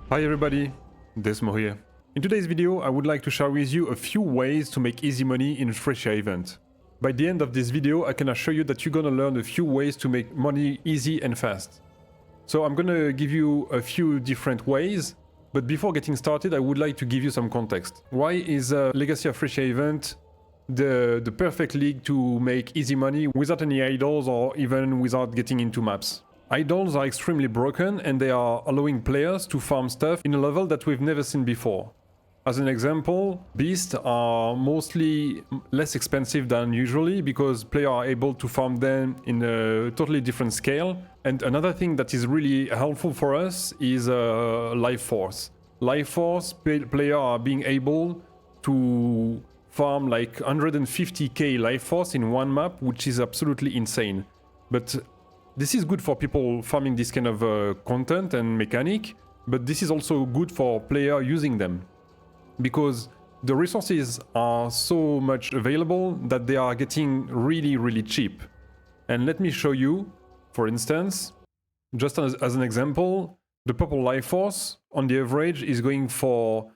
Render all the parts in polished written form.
Hi everybody, Desmo here. In today's video, I would like to share with you a few ways to make easy money in Phrecia event. By the end of this video, I can assure you that you're gonna learn a few ways to make money easy and fast. So I'm gonna give you a few different ways, but before getting started, I would like to give you some context. Why is Legacy of Phrecia event the perfect league to make easy money without any idols or even without getting into maps? Idols are extremely broken and they are allowing players to farm stuff in a level that we've never seen before. As an example, beasts are mostly less expensive than usually because players are able to farm them in a totally different scale. And another thing that is really helpful for us is life force. Life force players are being able to farm like 150k life force in one map, which is absolutely insane. But this is good for people farming this kind of content and mechanic, but this is also good for players using them. Because the resources are so much available that they are getting really cheap. And let me show you, for instance, just as an example, the purple life force on the average is going for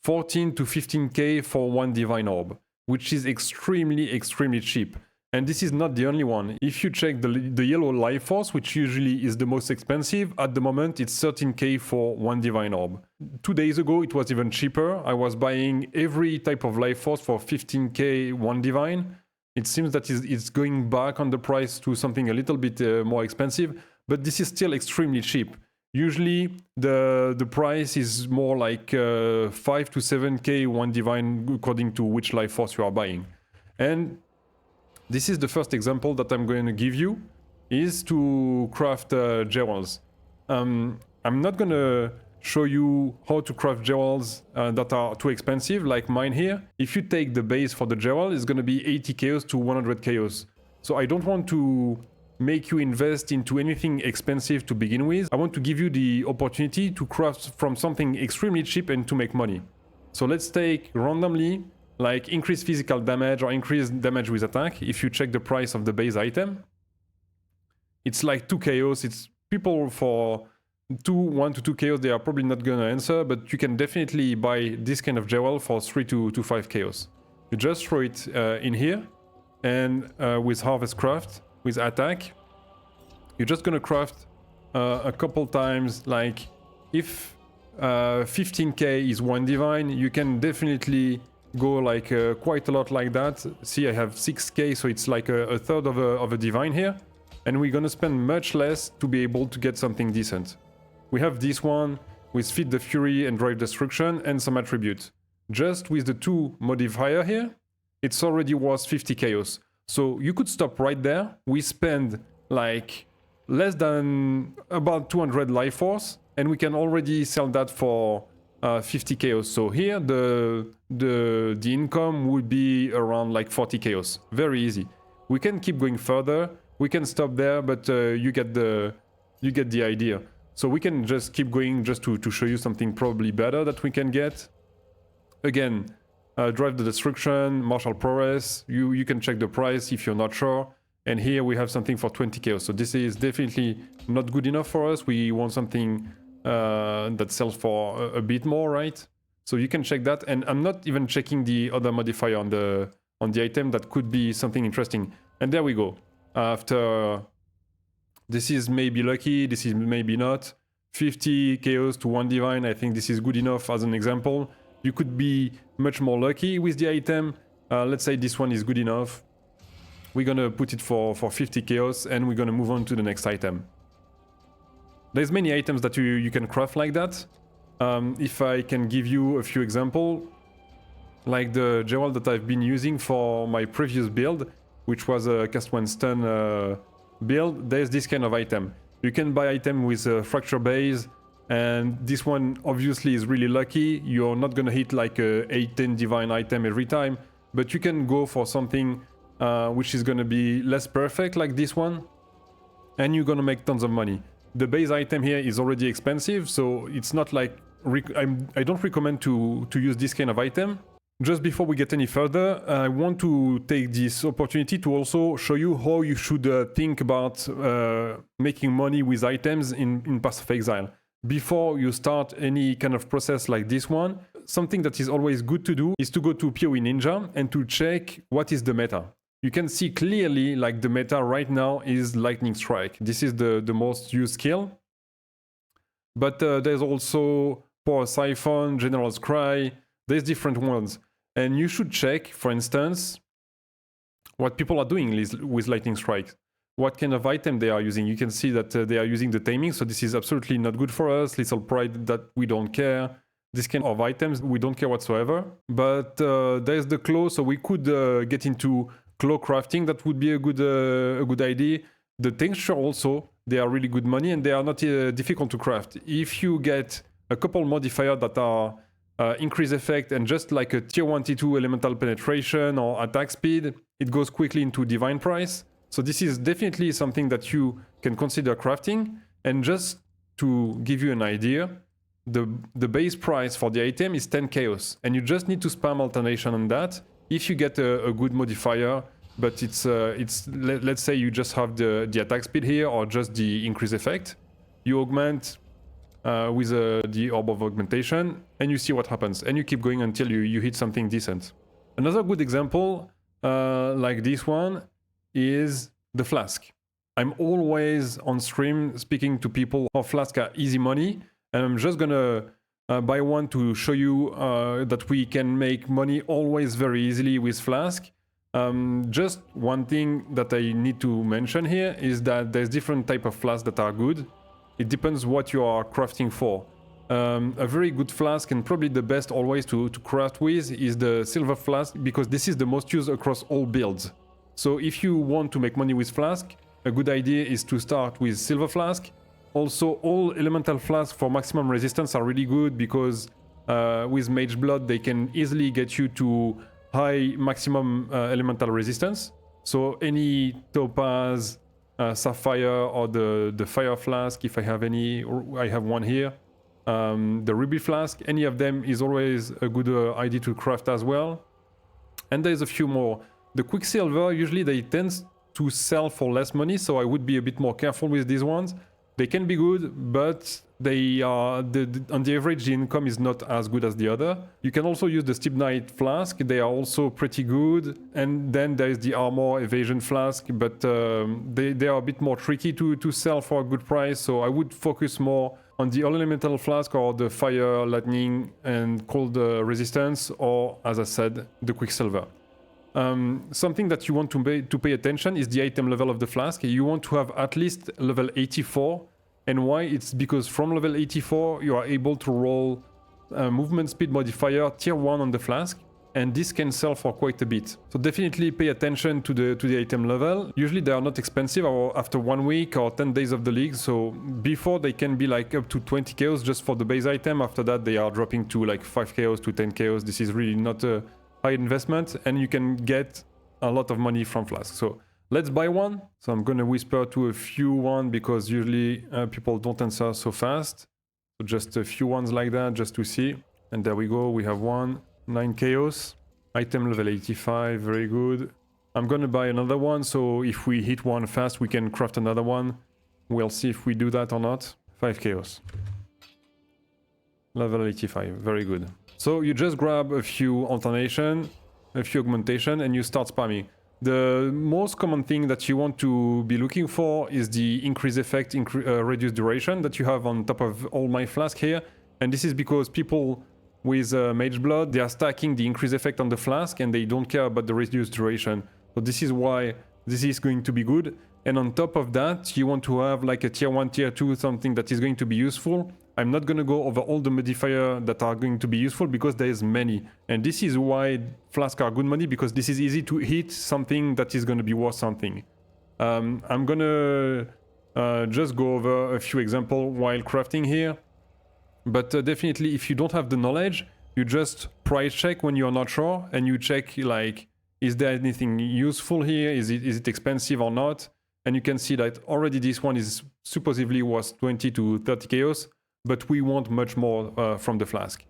14 to 15k for one divine orb, which is extremely cheap. And this is not the only one. If you check the yellow life force, which usually is the most expensive, at the moment it's 13k for one divine orb. 2 days ago it was even cheaper. I was buying every type of life force for 15k one divine. It seems that it's going back on the price to something a little bit more expensive, but this is still extremely cheap. Usually the price is more like 5 to 7k one divine according to which life force you are buying. And this is the first example that I'm going to give you, is to craft jewels. I'm not going to show you how to craft jewels that are too expensive, like mine here. If you take the base for the jewel, it's going to be 80 chaos to 100 chaos. So I don't want to make you invest into anything expensive to begin with. I want to give you the opportunity to craft from something extremely cheap and to make money. So let's take randomly, like increase physical damage or increase damage with attack. If you check the price of the base item, it's like 2 chaos. It's people for 1 to 2 chaos, they are probably not gonna answer, but you can definitely buy this kind of jewel for 3 to 5 chaos. You just throw it in here, and with harvest craft, with attack, you're just gonna craft a couple times. Like if 15k is one divine, you can definitely go like quite a lot like that. See, I have 6k, so it's like a third of a divine here, and we're gonna spend much less to be able to get something decent. We have this one with Feed the Fury and Drive Destruction and some attributes. Just with the 2 modifier here, it's already worth 50 chaos. So you could stop right there. We spend like less than about 200 life force, and we can already sell that for 50 chaos. So here the income would be around like 40 chaos. Very easy. We can keep going further. We can stop there, but you get the idea. So we can just keep going just to show you something probably better that we can get. Again, Drive the Destruction, Martial Prowess. You can check the price if you're not sure. And here we have something for 20 chaos. So this is definitely not good enough for us. We want something that sells for a bit more, right? So you can check that, and I'm not even checking the other modifier on the item that could be something interesting. And there we go. After this is maybe lucky, this is maybe not. 50 chaos to 1 divine, I think this is good enough as an example. You could be much more lucky with the item. Let's say this one is good enough. We're gonna put it for 50 chaos, and we're gonna move on to the next item. There's many items that you can craft like that. If I can give you a few examples, like the jewel that I've been using for my previous build, which was a cast 1 stun build, there's this kind of item. You can buy item with a fracture base, and this one obviously is really lucky. You're not gonna hit like a 8-10 divine item every time, but you can go for something which is gonna be less perfect like this one, and you're gonna make tons of money. The base item here is already expensive, so it's not like I don't recommend to use this kind of item. Just before we get any further, I want to take this opportunity to also show you how you should think about making money with items in Path of Exile. before you start any kind of process like this one, something that is always good to do is to go to poeninja and to check what is the meta. You can see clearly like the meta right now is Lightning Strike. This is the most used skill. But there's also Power Siphon, General's Cry, there's different ones. And you should check, for instance, what people are doing with Lightning Strike. What kind of item they are using. You can see that they are using the taming, so this is absolutely not good for us. Little Pride, that we don't care. This kind of items, we don't care whatsoever. But there's the claw, so we could get into claw crafting. That would be a good idea. The tincture also, they are really good money and they are not difficult to craft. If you get a couple modifiers that are increase effect and just like a tier 1, tier 2 elemental penetration or attack speed, it goes quickly into divine price. So this is definitely something that you can consider crafting. And just to give you an idea, the base price for the item is 10 chaos. And you just need to spam alternation on that. If you get a good modifier, but let's say you just have the attack speed here or just the increase effect, you augment with the Orb of Augmentation and you see what happens. And you keep going until you hit something decent. Another good example like this one is the Flask. I'm always on stream speaking to people how Flask are easy money, and I'm just gonna buy one to show you that we can make money always very easily with Flask. Just one thing that I need to mention here is that there's different type of flasks that are good. It depends what you are crafting for. A very good flask and probably the best always to craft with is the silver flask, because this is the most used across all builds. So if you want to make money with flask, a good idea is to start with silver flask. Also, all elemental flasks for maximum resistance are really good because with mage blood they can easily get you to high maximum elemental resistance. So any topaz, sapphire, or the fire flask, if I have any, or I have one here, the ruby flask, any of them is always a good idea to craft as well. And there's a few more. The quicksilver, usually they tend to sell for less money, so I would be a bit more careful with these ones. They can be good, but they are on the average the income is not as good as the other. You can also use the Stibnite flask, they are also pretty good. And then there is the Armour evasion flask, but they are a bit more tricky to sell for a good price, so I would focus more on the all elemental flask or the fire, lightning and cold resistance, or as I said, the quicksilver. Something that you want to pay attention is the item level of the flask. You want to have at least level 84. And why? It's because from level 84 you are able to roll movement speed modifier tier 1 on the flask, and this can sell for quite a bit. So definitely pay attention to the item level. Usually they are not expensive after 1 week or 10 days of the league, so before they can be like up to 20 chaos just for the base item. After that they are dropping to like 5 chaos to 10 chaos. This is really not a high investment, and you can get a lot of money from flask. So let's buy one. So I'm gonna whisper to a few one because usually people don't answer so fast. So just a few ones like that just to see. And there we go, we have one. 9 chaos. Item level 85, very good. I'm gonna buy another one, so if we hit one fast we can craft another one. We'll see if we do that or not. 5 chaos. Level 85, very good. So you just grab a few alternation, a few augmentation, and you start spamming. The most common thing that you want to be looking for is the increase effect, reduce duration that you have on top of all my flask here. And this is because people with mage blood, they are stacking the increase effect on the flask and they don't care about the reduced duration. So this is why this is going to be good. And on top of that, you want to have like a tier 1, tier 2, something that is going to be useful. I'm not going to go over all the modifiers that are going to be useful because there's many. And this is why flasks are good money, because this is easy to hit something that is going to be worth something. I'm going to just go over a few examples while crafting here. But definitely if you don't have the knowledge, you just price check when you're not sure, and you check like, is there anything useful here? Is it expensive or not? And you can see that already this one is supposedly worth 20 to 30 chaos, but we want much more from the flask.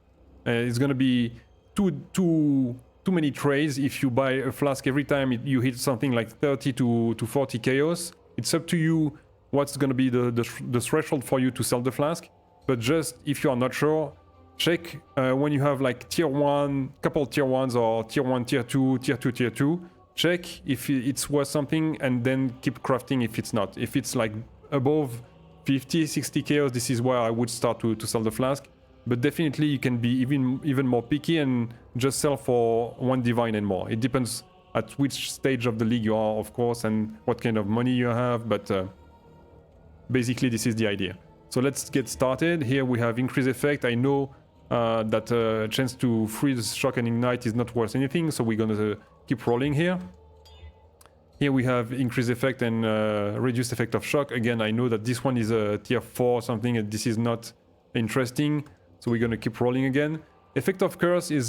It's gonna be too many trades if you buy a flask every time you hit something like 30 to 40 chaos. It's up to you what's gonna be the threshold for you to sell the flask. but just if you are not sure, check when you have like tier 1, couple tier 1s or tier 1, tier 2, tier 2, tier 2, check if it's worth something and then keep crafting if it's not. If it's like above 50, 60 chaos, this is where I would start to sell the flask. But definitely you can be even more picky and just sell for 1 divine and more. It depends at which stage of the league you are, of course, and what kind of money you have, but basically this is the idea. So let's get started. Here we have increase effect. I know that chance to freeze, shock and ignite is not worth anything, so we're gonna keep rolling here. Here we have increase effect and reduced effect of shock. Again, I know that this one is a tier 4 or something and this is not interesting, so we're gonna keep rolling again. Effect of curse is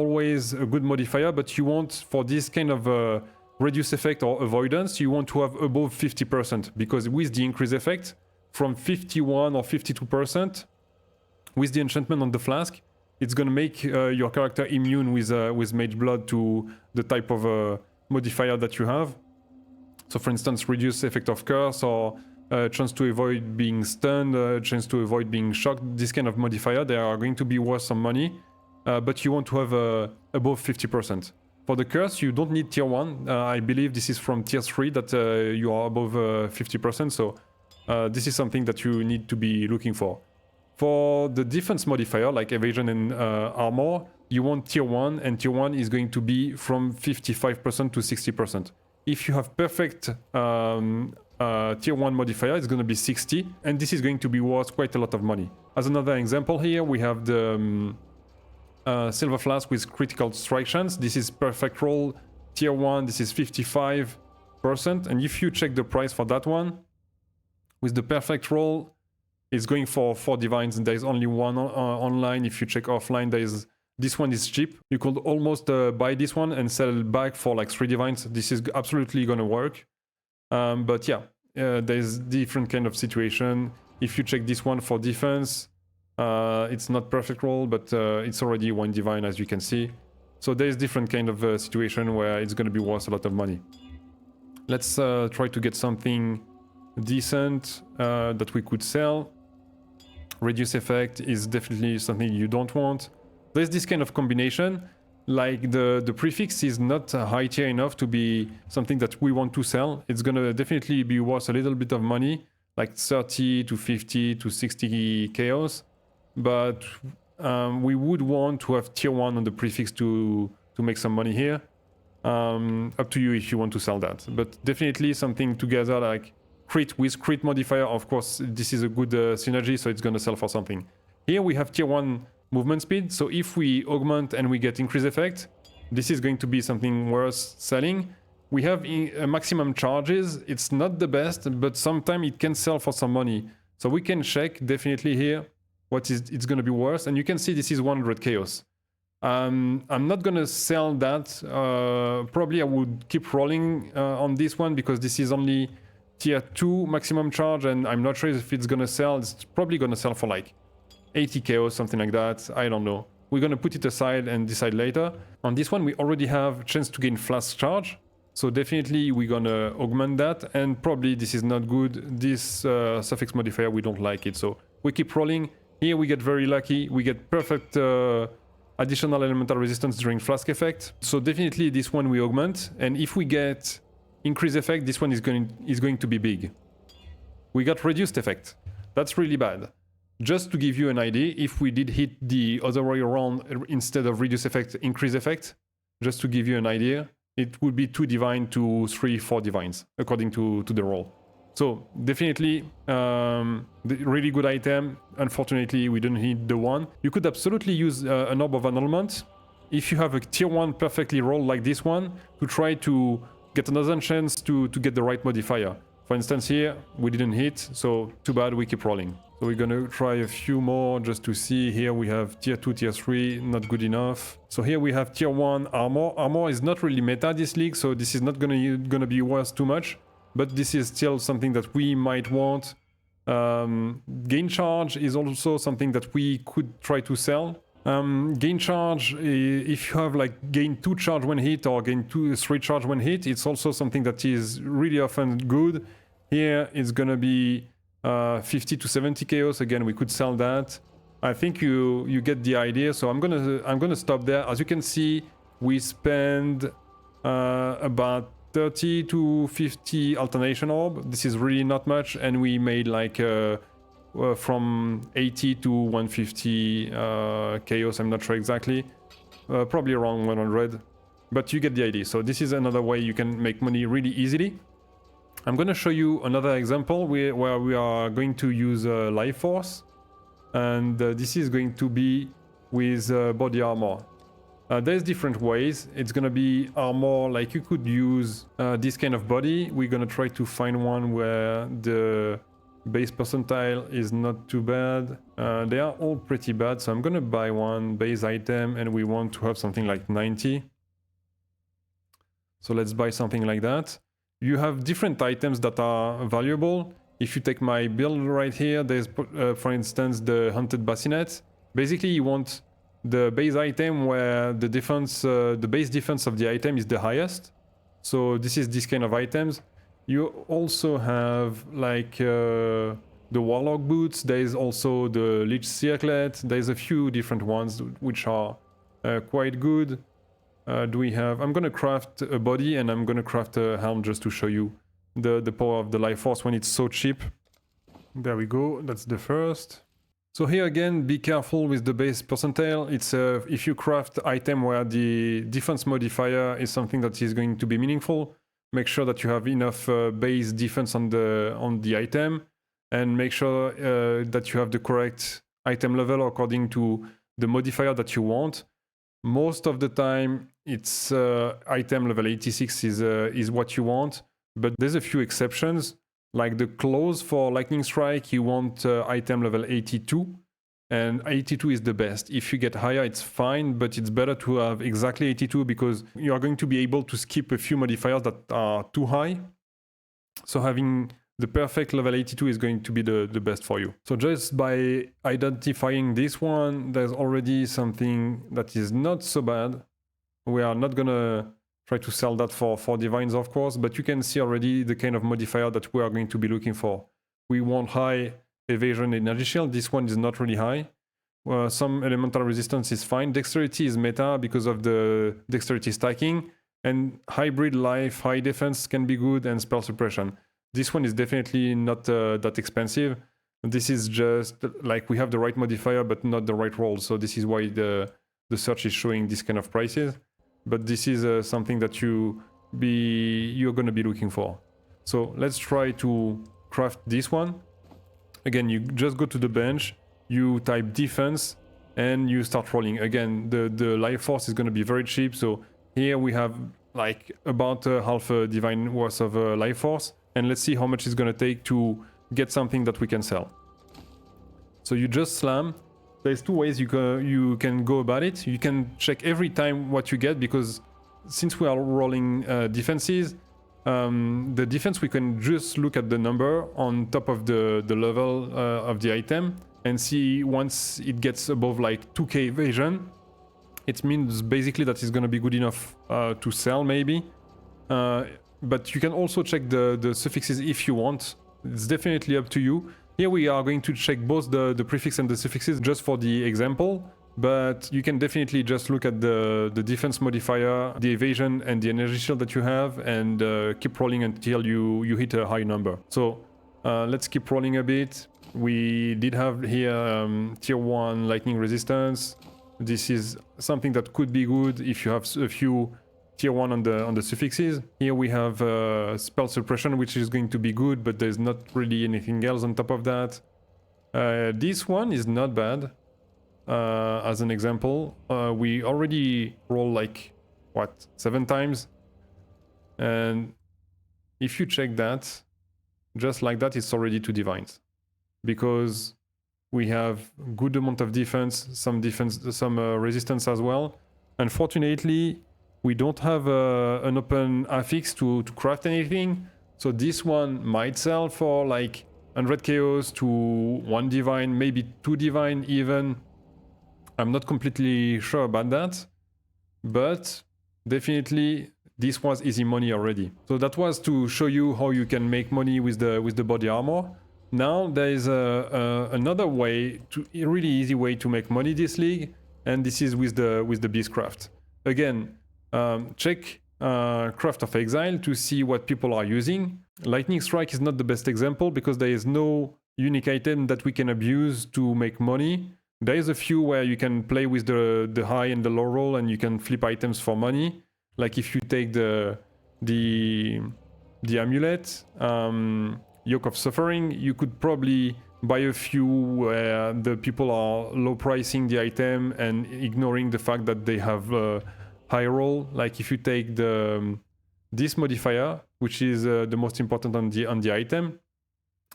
always a good modifier, but you want, for this kind of reduced effect or avoidance, you want to have above 50%, because with the increase effect, from 51 or 52%, with the enchantment on the flask, it's gonna make your character immune with Mage Blood to the type of modifier that you have. So for instance, reduce effect of curse or chance to avoid being stunned, chance to avoid being shocked, this kind of modifier, they are going to be worth some money, but you want to have above 50%. For the curse, you don't need tier 1, I believe this is from tier 3 that you are above 50%, so this is something that you need to be looking for. For the defense modifier, like evasion and armor, you want tier 1, and tier 1 is going to be from 55% to 60%. If you have perfect tier 1 modifier, it's going to be 60, and this is going to be worth quite a lot of money. As another example here, we have the silver flask with critical strike chance. This is perfect roll, tier 1, this is 55%, and if you check the price for that one, with the perfect roll, it's going for 4 divines, and there is only one online. If you check offline, this one is cheap. You could almost buy this one and sell back for like 3 divines. This is absolutely gonna work. But yeah, there's different kind of situation. If you check this one for defense, it's not perfect roll, but it's already 1 divine, as you can see. So there's different kind of situation where it's gonna be worth a lot of money. Let's try to get something decent that we could sell. Reduce effect is definitely something you don't want. There's this kind of combination, like the prefix is not high tier enough to be something that we want to sell. It's gonna definitely be worth a little bit of money, like 30 to 50 to 60 chaos, but we would want to have tier 1 on the prefix to make some money here. Up to you if you want to sell that, but definitely something together like crit with crit modifier. Of course, this is a good synergy, so it's gonna sell for something. Here we have tier 1 movement speed, so if we augment and we get increase effect, this is going to be something worth selling. We have maximum charges. It's not the best, but sometimes it can sell for some money, so we can check definitely here what it's going to be worth, and you can see this is 100 chaos. I'm not gonna sell that. Probably I would keep rolling on this one, because this is only tier 2 maximum charge, and I'm not sure if it's gonna sell. It's probably gonna sell for like 80 chaos, something like that. I don't know. We're gonna put it aside and decide later. On this one, we already have chance to gain flask charge, so definitely we're gonna augment that, and probably this is not good. This suffix modifier, we don't like it, so we keep rolling. Here we get very lucky. We get perfect additional elemental resistance during flask effect, so definitely this one we augment, and if we get increase effect, this one is going to be big. We got reduced effect. That's really bad. Just to give you an idea, if we did hit the other way around, instead of reduce effect, increase effect, just to give you an idea, it would be 2 divine to 3, 4 divines, according to the roll. So definitely really good item. Unfortunately, we didn't hit the one. You could absolutely use an Orb of Annulment if you have a tier 1 perfectly rolled like this one, to try to get another chance to get the right modifier. For instance, here we didn't hit, so too bad, we keep rolling. So we're gonna try a few more just to see. Here we have tier 2, tier 3, not good enough. So here we have tier 1 armor. Armor is not really meta this league, so this is not gonna be worth too much, but this is still something that we might want. Gain charge is also something that we could try to sell. Gain charge, if you have like gain 2 charge when hit or gain 3 charge when hit, it's also something that is really often good. Here it's gonna be 50 to 70 chaos. Again, we could sell that. I think you get the idea. So I'm gonna stop there. As you can see, we spend about 30 to 50 alternation orb. This is really not much, and we made like from 80 to 150 chaos. I'm not sure exactly, probably around 100, but you get the idea. So this is another way you can make money really easily. I'm going to show you another example where we are going to use life force, and this is going to be with body armor. There's different ways. It's going to be armor, like you could use this kind of body. We're going to try to find one where the base percentile is not too bad. They are all pretty bad, so I'm going to buy one base item, and we want to have something like 90. So let's buy something like that. You have different items that are valuable. If you take my build right here, there's, for instance, the Hunted Bassinet. Basically, you want the base item where the defense, the base defense of the item is the highest. So this is this kind of items. You also have like the Warlock Boots. There is also the Lich Circlet. There's a few different ones which are quite good. Do we have... I'm gonna craft a body, and I'm gonna craft a helm just to show you the power of the life force when it's so cheap. There we go, that's the first. So here again, be careful with the base percentile. It's if you craft item where the defense modifier is something that is going to be meaningful, make sure that you have enough base defense on the item, and make sure that you have the correct item level according to the modifier that you want. Most of the time, it's item level 86 is what you want, but there's a few exceptions. Like the claws for Lightning Strike, you want item level 82, and 82 is the best. If you get higher, it's fine, but it's better to have exactly 82 because you are going to be able to skip a few modifiers that are too high. So having the perfect level 82 is going to be the best for you. So just by identifying this one, there's already something that is not so bad. We are not gonna try to sell that for divines, of course, but you can see already the kind of modifier that we are going to be looking for. We want high evasion energy shield. This one is not really high. Some elemental resistance is fine. Dexterity is meta because of the dexterity stacking, and hybrid life, high defense can be good, and spell suppression. This one is definitely not that expensive. This is just like we have the right modifier but not the right roll, so this is why the search is showing this kind of prices. But this is something that you're going to be looking for. So let's try to craft this one. Again, you just go to the bench, you type defense, and you start rolling. Again, the life force is going to be very cheap, so here we have like about half a divine worth of life force. And let's see how much it's going to take to get something that we can sell. So you just slam. There's two ways you can go about it. You can check every time what you get, because since we are rolling defenses, the defense, we can just look at the number on top of the level of the item and see once it gets above like 2k evasion, it means basically that it's going to be good enough to sell maybe. But you can also check the suffixes if you want. It's definitely up to you. Here we are going to check both the prefix and the suffixes just for the example, but you can definitely just look at the defense modifier, the evasion, and the energy shield that you have, and keep rolling until you hit a high number. So let's keep rolling a bit. We did have here tier 1 lightning resistance. This is something that could be good if you have a few tier 1 on the suffixes. Here we have spell suppression, which is going to be good, but there's not really anything else on top of that. This one is not bad. As an example, we already roll like, what, 7 times? And if you check that, just like that, it's already 2 divines. Because we have good amount of defense, some resistance as well. Unfortunately, we don't have an open affix to craft anything, so this one might sell for like 100 chaos to 1 divine, maybe 2 divine even. I'm not completely sure about that, but definitely this was easy money already. So that was to show you how you can make money with the body armor. Now there is another way, a really easy way to make money this league, and this is with the Beastcraft. Again, check Craft of Exile to see what people are using. Lightning Strike is not the best example because there is no unique item that we can abuse to make money. There is a few where you can play with the high and the low roll and you can flip items for money. Like if you take the amulet, Yoke of Suffering, you could probably buy a few where the people are low pricing the item and ignoring the fact that they have high roll. Like if you take this modifier, which is the most important on the item,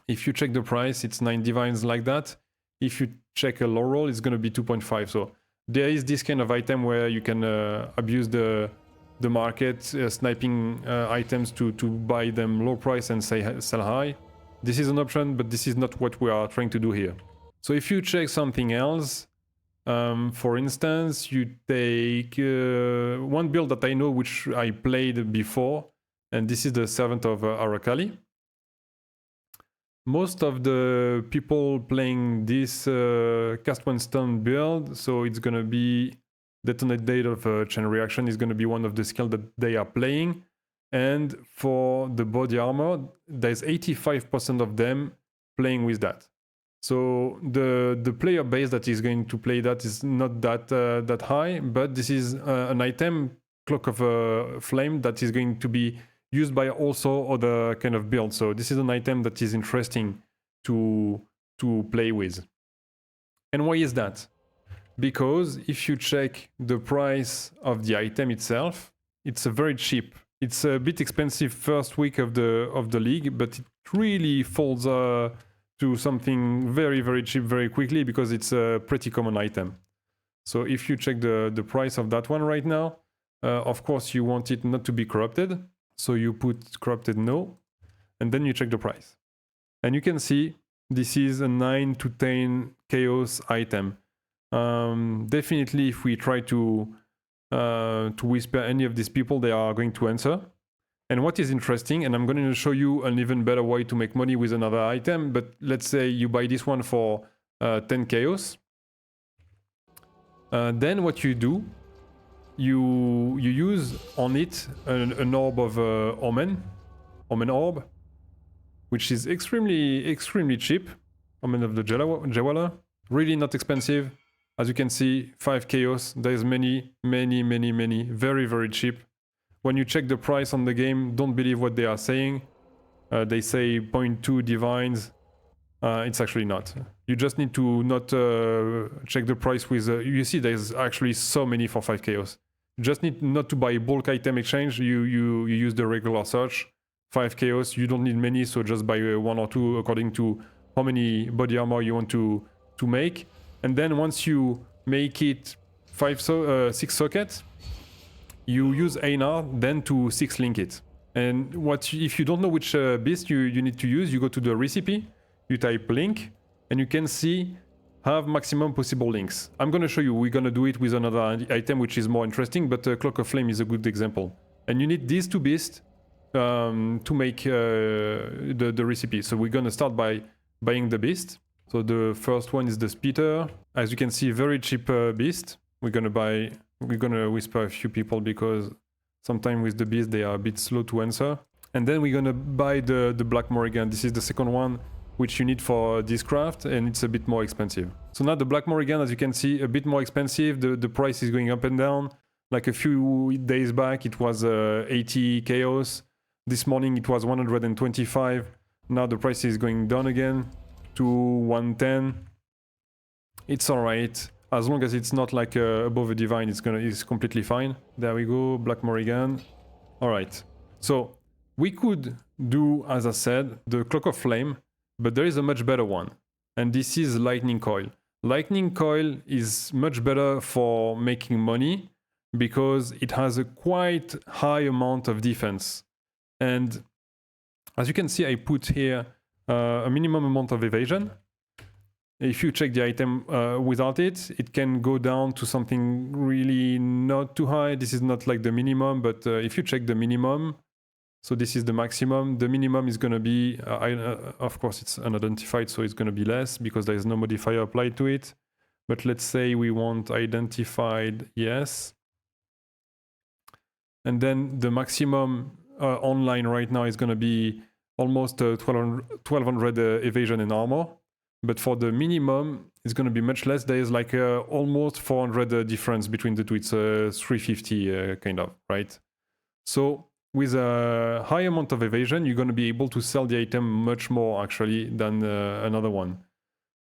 if you check the price, it's 9 divines like that. If you check a low roll, it's going to be 2.5. So there is this kind of item where you can abuse the market, sniping items to buy them low price and sell high. This is an option, but this is not what we are trying to do here. So if you check something else, for instance, you take one build that I know which I played before, and this is the Servant of Arakali. Most of the people playing this cast one stun build, so it's gonna be Detonate Date of Chain Reaction is gonna be one of the skills that they are playing. And for the body armor, there's 85% of them playing with that. So the player base that is going to play that is not that high, but this is an item, Cloak of Flame, that is going to be used by also other kind of builds. So this is an item that is interesting to play with. And why is that? Because if you check the price of the item itself, it's very cheap. It's a bit expensive first week of the league, but it really falls to something very, very cheap very quickly because it's a pretty common item. So if you check the price of that one right now, of course you want it not to be corrupted. So you put corrupted no, and then you check the price. And you can see this is a 9 to 10 chaos item. Definitely if we try to whisper any of these people, they are going to answer. And what is interesting, and I'm going to show you an even better way to make money with another item, but let's say you buy this one for 10 chaos. Then what you do, you use on it an orb of Omen orb, which is extremely cheap. Omen of the Jawala, really not expensive. As you can see, 5 chaos. There's many, very, very cheap. When you check the price on the game, don't believe what they are saying. They say 0.2 divines. It's actually not. You just need to not check the price with... you see, there's actually so many for 5 chaos. You just need not to buy bulk item exchange. You use the regular search. 5 chaos. You don't need many, so just buy 1 or 2 according to how many body armor you want to make. And then once you make it 6 sockets, you use Einar then to 6 link it. And if you don't know which beast you need to use, you go to the recipe, you type link, and you can see have maximum possible links. I'm going to show you, we're going to do it with another item which is more interesting, but Cloak of Flame is a good example. And you need these 2 beasts to make the recipe. So we're going to start by buying the beast. So the first one is the Spitter. As you can see, very cheap beast. We're gonna whisper a few people because sometimes with the beast they are a bit slow to answer. And then we're gonna buy the Black Morrigan. This is the second one which you need for this craft, and it's a bit more expensive. So now the Black Morrigan, as you can see, a bit more expensive. The price is going up and down. Like a few days back it was 80 chaos. This morning it was 125. Now the price is going down again to 110. It's alright, as long as it's not like above a divine, it's completely fine. There we go, Black Morrigan. Alright, so we could do, as I said, the Cloak of Flame, but there is a much better one, and this is Lightning Coil. Lightning Coil is much better for making money because it has a quite high amount of defense. And as you can see, I put here a minimum amount of evasion. If you check the item without it, it can go down to something really not too high. This is not like the minimum, but if you check the minimum, So this is the maximum. The minimum is going to be, of course, it's unidentified, so it's going to be less because there is no modifier applied to it. But let's say we want identified, yes. And then the maximum online right now is going to be almost 1200 evasion and armor. But for the minimum, it's going to be much less. There is like almost 400 difference between the two. It's 350 kind of, right? So with a high amount of evasion, you're going to be able to sell the item much more actually than another one.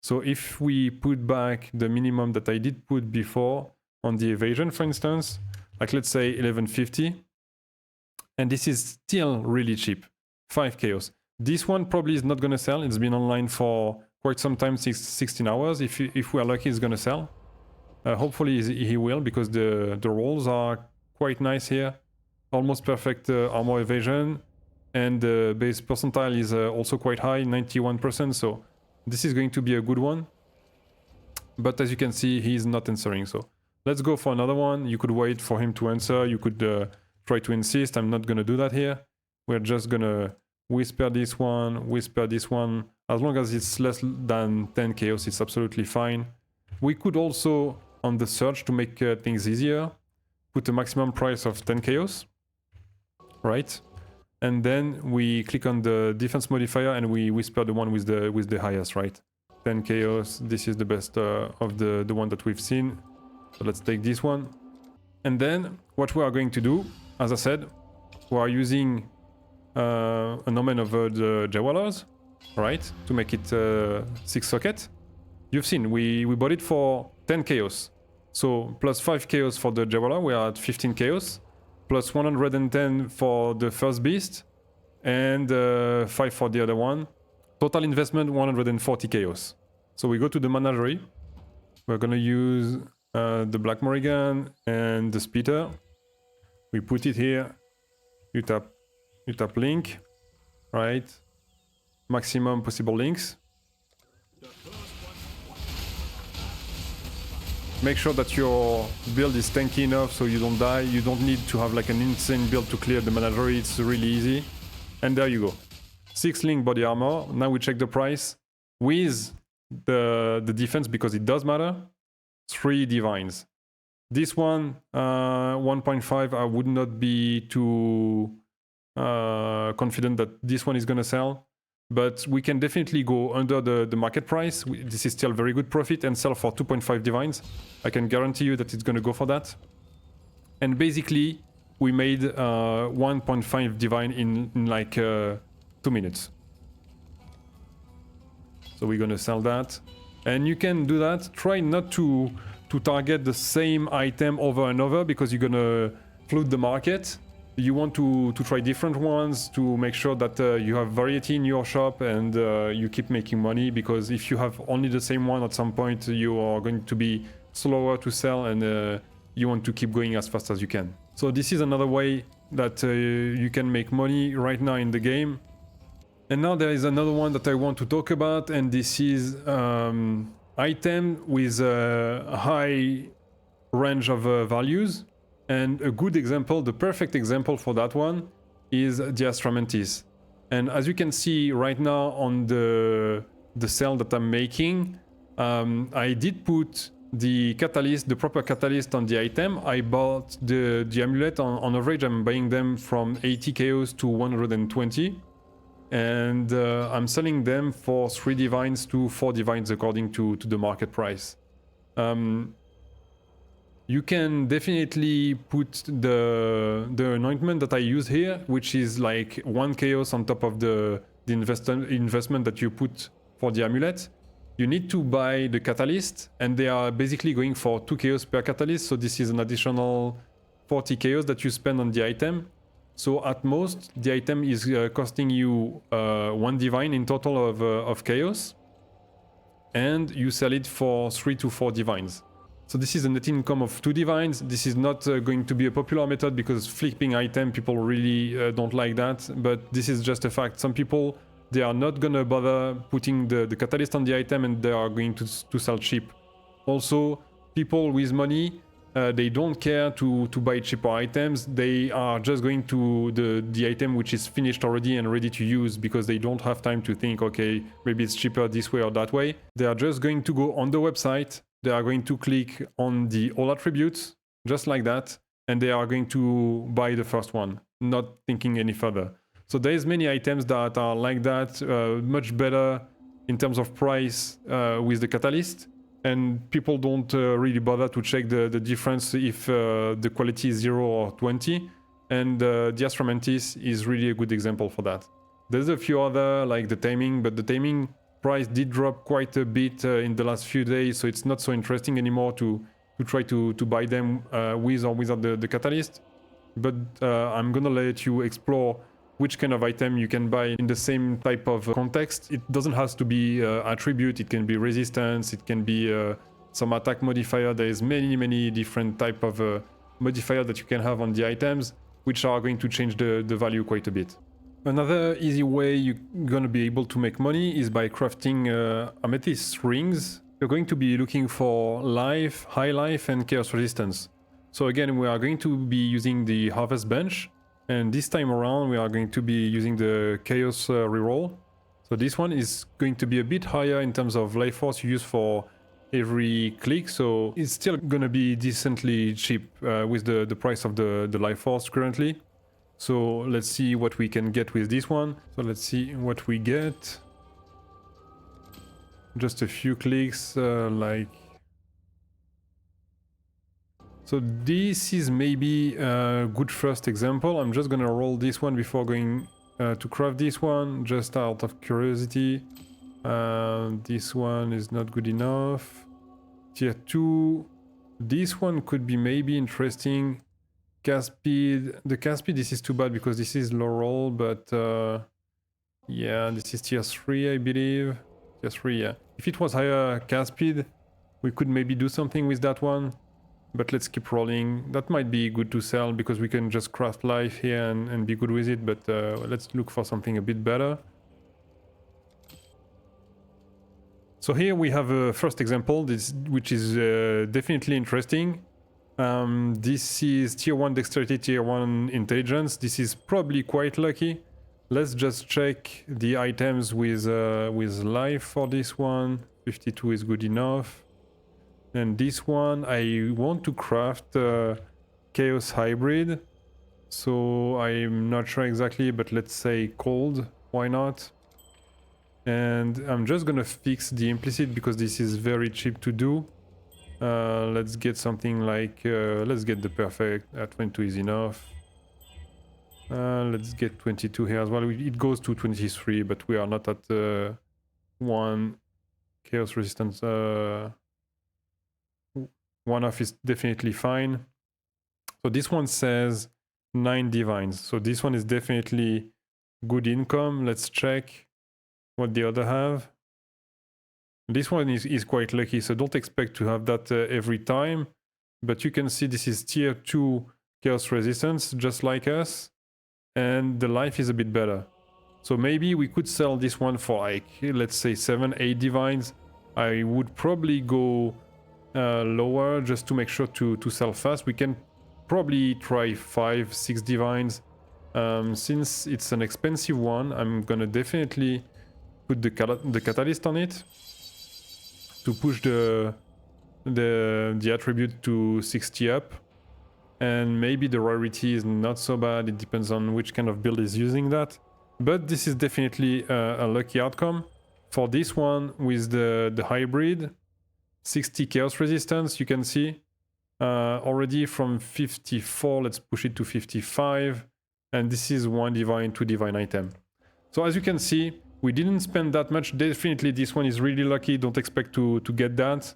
So if we put back the minimum that I did put before on the evasion, for instance, like let's say 1150, and this is still really cheap, 5 chaos. This one probably is not going to sell. It's been online for quite some time, 16 hours. If we are lucky, it's going to sell. Hopefully he will, because the rolls are quite nice here. Almost perfect armor evasion, and the base percentile is also quite high, 91%, so this is going to be a good one. But as you can see, he's not answering, so let's go for another one. You could wait for him to answer, you could try to insist. I'm not gonna do that here. We're just gonna whisper this one. As long as it's less than 10 chaos, it's absolutely fine. We could also, on the search to make things easier, put a maximum price of 10 chaos. Right, and then we click on the defense modifier and we whisper the one with the highest, right? 10 chaos. This is the best of the one that we've seen. So let's take this one. And then what we are going to do, as I said, we are using an omen of the Jawalers, right, to make it 6 socket. You've seen we bought it for 10 chaos, so plus 5 chaos for the Jawalar. We are at 15 chaos. Plus 110 for the first beast, and 5 for the other one. Total investment 140 chaos. So we go to the menagerie. We're gonna use the Black Morrigan and the Spitter. We put it here. You tap link, right? Maximum possible links. Make sure that your build is tanky enough so you don't die. You don't need to have like an insane build to clear the menagerie. It's really easy. And there you go. 6 link body armor. Now we check the price with the defense, because it does matter. 3 divines. This one, 1.5, I would not be too confident that this one is gonna sell. But we can definitely go under the market price. This is still very good profit, and sell for 2.5 divines. I can guarantee you that it's going to go for that. And basically, we made 1.5 divine in like 2 minutes. So we're going to sell that. And you can do that. Try not to target the same item over and over, because you're going to flood the market. You want to try different ones to make sure that you have variety in your shop, and you keep making money, because if you have only the same one, at some point you are going to be slower to sell, and you want to keep going as fast as you can. So this is another way that you can make money right now in the game. And now there is another one that I want to talk about, and this is item with a high range of values. And a good example, the perfect example for that one, is the Amethyst. And as you can see right now on the cell that I'm making, I did put the catalyst, the proper catalyst on the item. I bought the amulet. On average, I'm buying them from 80 chaos to 120. And I'm selling them for 3 divines to 4 divines according to the market price. You can definitely put the anointment that I use here, which is like 1 chaos on top of the investment that you put for the amulet. You need to buy the catalyst, and they are basically going for 2 chaos per catalyst, so this is an additional 40 chaos that you spend on the item. So at most, the item is costing you 1 divine in total of chaos, and you sell it for 3 to 4 divines. So this is a net income of 2 divines. This is not going to be a popular method, because flipping item, people really don't like that. But this is just a fact. Some people, they are not gonna bother putting the catalyst on the item, and they are going to sell cheap. Also, people with money, They don't care to buy cheaper items. They are just going to the item which is finished already and ready to use, because they don't have time to think, okay, maybe it's cheaper this way or that way. They are just going to go on the website. They are going to click on the all attributes, just like that, and they are going to buy the first one, not thinking any further. So there's many items that are like that, much better in terms of price with the catalyst, and people don't really bother to check the difference if the quality is 0 or 20, and the Amethyst is really a good example for that. There's a few other, like the taming, but the taming price did drop quite a bit in the last few days, so it's not so interesting anymore to try to buy them with or without the catalyst. But I'm gonna let you explore which kind of item you can buy in the same type of context. It doesn't have to be attribute, it can be resistance, it can be some attack modifier. There's many different type of modifier that you can have on the items, which are going to change the value quite a bit. Another easy way you're gonna be able to make money is by crafting amethyst rings. You're going to be looking for life, high life, and chaos resistance. So again, we are going to be using the harvest bench, and this time around we are going to be using the chaos reroll. So this one is going to be a bit higher in terms of life force you use for every click, so it's still gonna be decently cheap with the price of the life force currently. So let's see what we can get with this one. So let's see what we get. Just a few clicks, like... So this is maybe a good first example. I'm just gonna roll this one before going to craft this one, just out of curiosity. This one is not good enough. Tier 2. This one could be maybe interesting. Cast speed. The cast speed, this is too bad because this is low roll, but yeah, this is tier 3, I believe. Tier 3, yeah. If it was higher cast speed, we could maybe do something with that one. But let's keep rolling. That might be good to sell because we can just craft life here and be good with it, but let's look for something a bit better. So here we have a first example, which is definitely interesting. This is tier 1 dexterity, tier 1 intelligence. This is probably quite lucky. Let's just check the items with life for this one. 52 is good enough. And this one, I want to craft Chaos Hybrid. So I'm not sure exactly, but let's say cold. Why not? And I'm just gonna fix the implicit because this is very cheap to do. Let's get something like... let's get the perfect. 22 is enough. Let's get 22 here as well. It goes to 23, but we are not at 1 chaos resistance. 1-off is definitely fine. So this one says 9 divines. So this one is definitely good income. Let's check what the other have. This one is quite lucky, so don't expect to have that every time. But you can see this is tier 2 chaos resistance, just like us. And the life is a bit better. So maybe we could sell this one for like, let's say 7-8 divines. I would probably go lower just to make sure to sell fast. We can probably try 5-6 divines. Since it's an expensive one, I'm gonna definitely put the catalyst on it to push the attribute to 60 up. And maybe the rarity is not so bad. It depends on which kind of build is using that. But this is definitely a lucky outcome. For this one with the hybrid, 60 chaos resistance, you can see already from 54, let's push it to 55, and this is 1 divine, 2 divine item. So as you can see, we didn't spend that much. Definitely this one is really lucky. Don't expect to get that.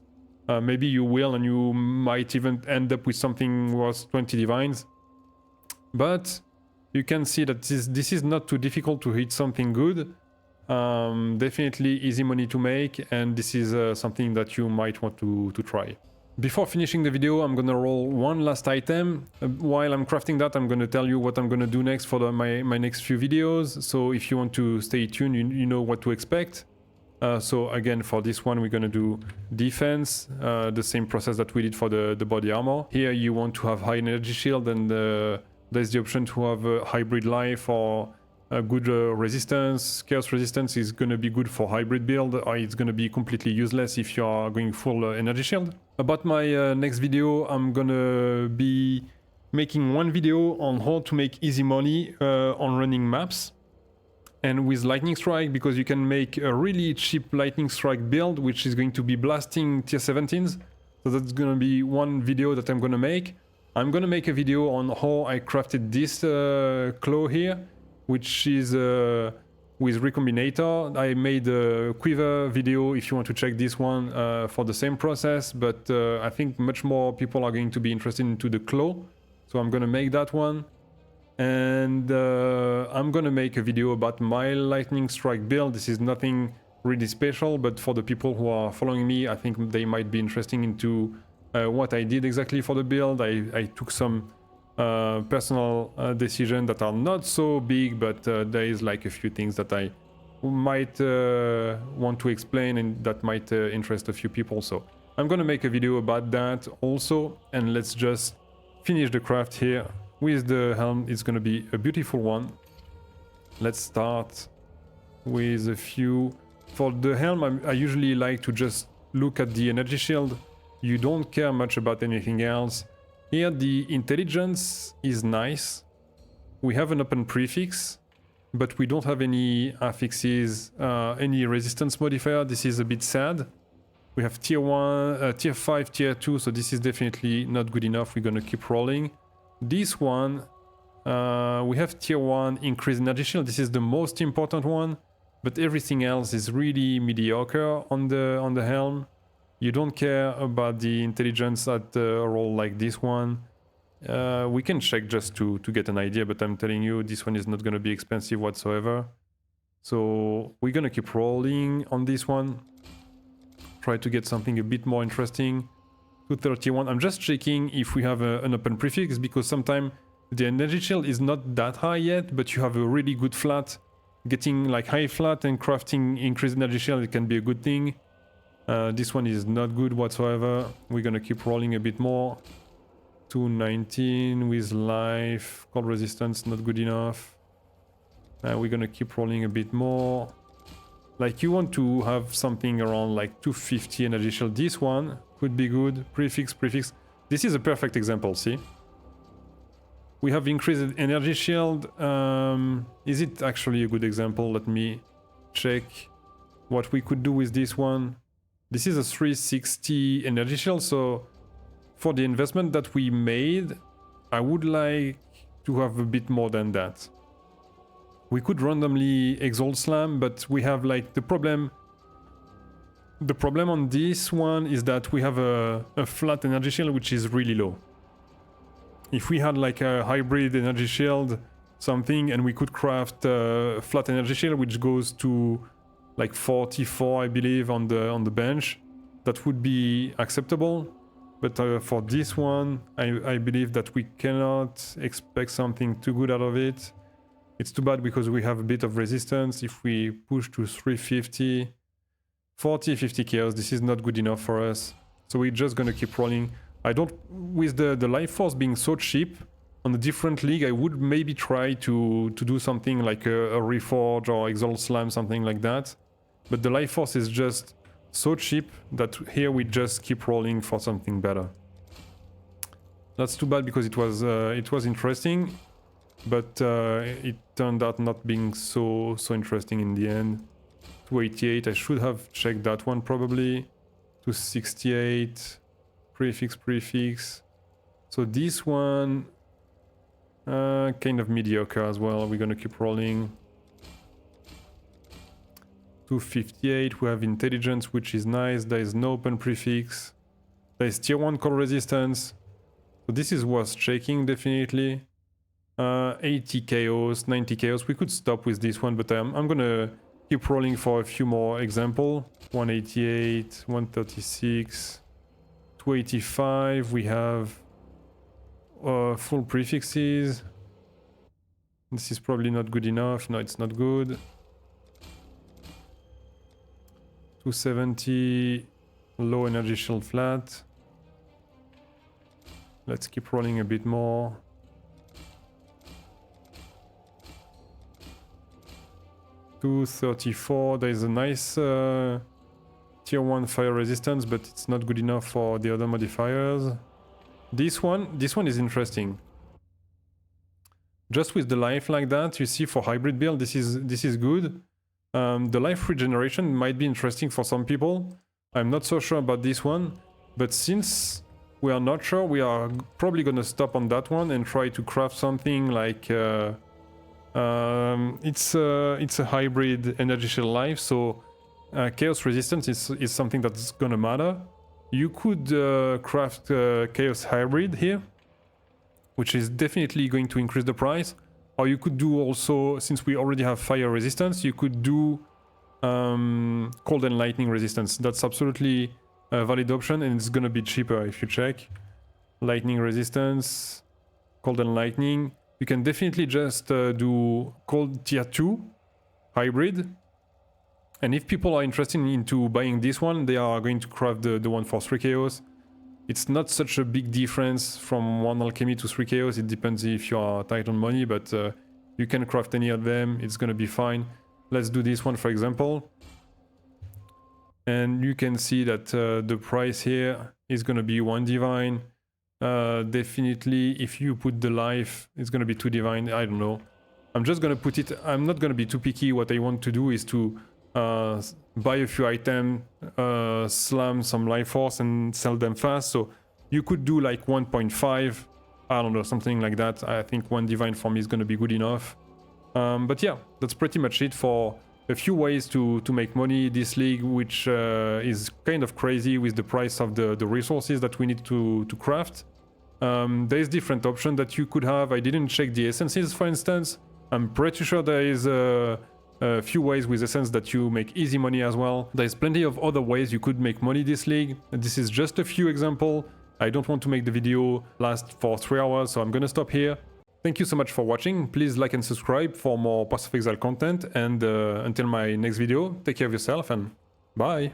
Maybe you will, and you might even end up with something worth 20 divines. But you can see that this is not too difficult to hit something good. Definitely easy money to make, and this is something that you might want to try. Before finishing the video, I'm gonna roll one last item. While I'm crafting that, I'm gonna tell you what I'm gonna do next for my next few videos. So if you want to stay tuned, you know what to expect. So again, for this one, we're going to do defense, the same process that we did for the body armor. Here you want to have high energy shield, and there's the option to have a hybrid life or a good resistance. Chaos resistance is going to be good for hybrid build, or it's going to be completely useless if you are going full energy shield. About my next video, I'm going to be making one video on how to make easy money on running maps. And with lightning strike, because you can make a really cheap lightning strike build, which is going to be blasting tier 17s. So that's gonna be one video that I'm gonna make. I'm gonna make a video on how I crafted this claw here, which is with Recombinator. I made a quiver video if you want to check this one for the same process, but I think much more people are going to be interested into the claw. So I'm gonna make that one. And I'm gonna make a video about my lightning strike build. This is nothing really special, but for the people who are following me, I think they might be interested into what I did exactly for the build. I took some personal decisions that are not so big, but there is like a few things that I might want to explain and that might interest a few people. So I'm gonna make a video about that also, and let's just finish the craft here. With the helm, it's going to be a beautiful one. Let's start with a few. For the helm, I usually like to just look at the energy shield. You don't care much about anything else. Here, the intelligence is nice. We have an open prefix, but we don't have any affixes, any resistance modifier. This is a bit sad. We have tier 1, tier 5, tier 2, so this is definitely not good enough. We're going to keep rolling. This one, we have tier 1 increased energy shield. This is the most important one, but everything else is really mediocre on the helm. You don't care about the intelligence at a roll like this one. We can check just to get an idea, but I'm telling you, this one is not going to be expensive whatsoever. So we're going to keep rolling on this one. Try to get something a bit more interesting. 231. I'm just checking if we have an open prefix, because sometimes the energy shield is not that high yet, but you have a really good flat. Getting like high flat and crafting increased energy shield, it can be a good thing. This one is not good whatsoever. We're gonna keep rolling a bit more. 219 with life. Cold resistance, not good enough. We're gonna keep rolling a bit more. Like, you want to have something around like 250 energy shield. This one could be good. Prefix. This is a perfect example, see? We have increased energy shield. Is it actually a good example? Let me check what we could do with this one. This is a 360 energy shield, so for the investment that we made, I would like to have a bit more than that. We could randomly Exalt Slam, but we have like the problem. The problem on this one is that we have a flat energy shield which is really low. If we had like a hybrid energy shield something, and we could craft a flat energy shield which goes to like 44, I believe, on the bench, that would be acceptable. But for this one, I believe that we cannot expect something too good out of it. It's too bad because we have a bit of resistance. If we push to 350, 40, 50 chaos, this is not good enough for us. So we're just gonna keep rolling. I don't, with the life force being so cheap, on a different league, I would maybe try to do something like a Reforge or Exalt Slam, something like that. But the life force is just so cheap that here we just keep rolling for something better. That's too bad because it was interesting. But it turned out not being so interesting in the end. 288, I should have checked that one probably. 268, prefix. So this one, kind of mediocre as well. We're gonna keep rolling. 258, we have intelligence, which is nice. There is no open prefix. There is tier 1 cold resistance. So this is worth checking, definitely. 80 chaos, 90 chaos. We could stop with this one, but I'm gonna keep rolling for a few more example. 188, 136, 285. We have full prefixes. This is probably not good enough. No, it's not good. 270, low energy shield flat. Let's keep rolling a bit more. $234, there is a nice tier 1 fire resistance, but it's not good enough for the other modifiers. This one is interesting. Just with the life like that, you see for hybrid build, this is good. The life regeneration might be interesting for some people. I'm not so sure about this one, but since we are not sure, we are probably gonna stop on that one and try to craft something like it's a hybrid energy shield life, so chaos resistance is something that's gonna matter. You could craft chaos hybrid here, which is definitely going to increase the price. Or you could do also, since we already have fire resistance, you could do cold and lightning resistance. That's absolutely a valid option, and it's gonna be cheaper if you check. Lightning resistance, cold and lightning. You can definitely just do cold tier 2 hybrid. And if people are interested into buying this one, they are going to craft the one for 3 chaos. It's not such a big difference from 1 alchemy to 3 chaos. It depends if you are tight on money, but you can craft any of them. It's gonna be fine. Let's do this one, for example. And you can see that the price here is gonna be 1 divine. Definitely, if you put the life, it's gonna be 2 divine. I don't know. I'm just gonna put it. I'm not gonna be too picky. What I want to do is to buy a few items, slam some life force and sell them fast. So you could do like 1.5, I don't know, something like that. I think 1 divine for me is gonna be good enough. But yeah, that's pretty much it for a few ways to make money this league, which is kind of crazy with the price of the resources that we need to craft. There's different options that you could have. I didn't check the essences, for instance. I'm pretty sure there is a few ways with essence that you make easy money as well. There's plenty of other ways you could make money this league. This is just a few examples. I don't want to make the video last for 3 hours, so I'm gonna stop here. Thank you so much for watching. Please like and subscribe for more Path of Exile content, and until my next video, take care of yourself and bye!